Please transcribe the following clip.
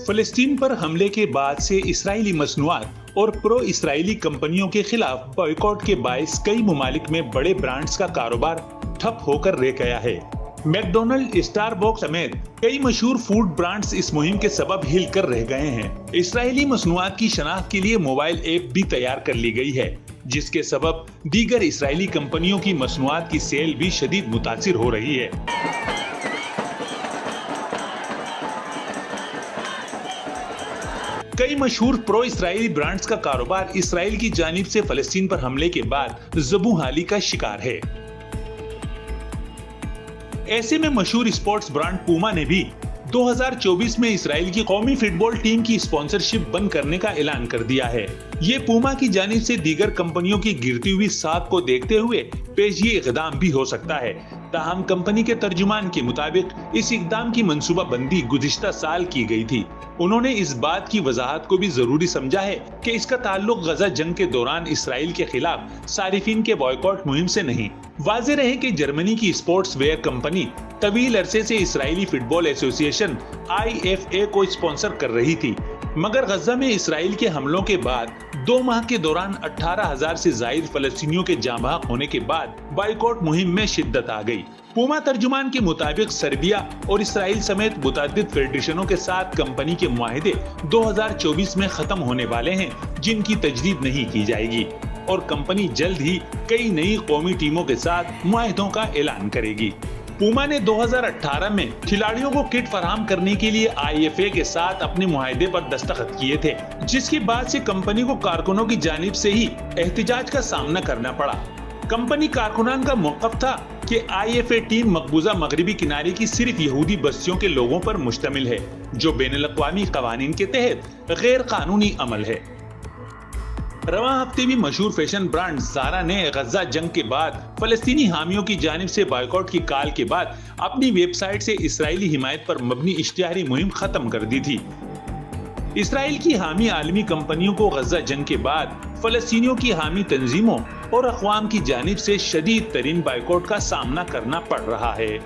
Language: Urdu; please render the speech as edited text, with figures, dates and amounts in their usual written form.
فلسطین پر حملے کے بعد سے اسرائیلی مصنوعات اور پرو اسرائیلی کمپنیوں کے خلاف بائیکاٹ کے باعث کئی ممالک میں بڑے برانڈز کا کاروبار ٹھپ ہو کر رہ گیا ہے۔ میک ڈونلڈ، اسٹار بکس سمیت کئی مشہور فوڈ برانڈز اس مہم کے سبب ہل کر رہ گئے ہیں۔ اسرائیلی مصنوعات کی شناخت کے لیے موبائل ایپ بھی تیار کر لی گئی ہے، جس کے سبب دیگر اسرائیلی کمپنیوں کی مصنوعات کی سیل بھی شدید متاثر ہو رہی ہے۔ کئی مشہور پرو اسرائیلی برانڈز کا کاروبار اسرائیل کی جانب سے فلسطین پر حملے کے بعد زبوں حالی کا شکار ہے۔ ایسے میں مشہور اسپورٹس برانڈ پوما نے بھی 2024 میں اسرائیل کی قومی فٹ بال ٹیم کی اسپانسرشپ بند کرنے کا اعلان کر دیا ہے۔ یہ پوما کی جانب سے دیگر کمپنیوں کی گرتی ہوئی ساکھ کو دیکھتے ہوئے پیشگی اقدام بھی ہو سکتا ہے۔ تاہم کمپنی کے ترجمان کے مطابق اس اقدام کی منصوبہ بندی گزشتہ سال کی گئی تھی۔ انہوں نے اس بات کی وضاحت کو بھی ضروری سمجھا ہے کہ اس کا تعلق غزہ جنگ کے دوران اسرائیل کے خلاف صارفین کے بائیکاٹ مہم سے نہیں۔ واضح رہے کہ جرمنی کی اسپورٹس ویئر کمپنی طویل عرصے سے اسرائیلی فٹ بال ایسوسی ایشن IFA کو اسپانسر کر رہی تھی، مگر غزہ میں اسرائیل کے حملوں کے بعد 2 ماہ کے دوران 18,000 سے زائد فلسطینیوں کے جاں بحق ہونے کے بعد بائیکاٹ مہم میں شدت آ گئی۔ پوما ترجمان کے مطابق سربیا اور اسرائیل سمیت متعدد فیڈریشنوں کے ساتھ کمپنی کے معاہدے 2024 میں ختم ہونے والے ہیں، جن کی تجدید نہیں کی جائے گی، اور کمپنی جلد ہی کئی نئی قومی ٹیموں کے ساتھ معاہدوں کا اعلان کرے گی۔ پوما نے 2018 میں کھلاڑیوں کو کٹ فراہم کرنے کے لیے IFA کے ساتھ اپنے معاہدے پر دستخط کیے تھے، جس کے بعد سے کمپنی کو کارکنوں کی جانب سے ہی احتجاج کا سامنا کرنا پڑا۔ کمپنی کارکنان کا موقف تھا کہ IFA ٹیم مقبوضہ مغربی کنارے کی صرف یہودی بستیوں کے لوگوں پر مشتمل ہے، جو بین الاقوامی قوانین کے تحت غیر قانونی عمل ہے۔ رواں ہفتے بھی مشہور فیشن برانڈ زارا نے غزہ جنگ کے بعد فلسطینی حامیوں کی جانب سے بائیکاٹ کی کال کے بعد اپنی ویب سائٹ سے اسرائیلی حمایت پر مبنی اشتہاری مہم ختم کر دی تھی۔ اسرائیل کی حامی عالمی کمپنیوں کو غزہ جنگ کے بعد فلسطینیوں کی حامی تنظیموں اور اقوام کی جانب سے شدید ترین بائیکاٹ کا سامنا کرنا پڑ رہا ہے۔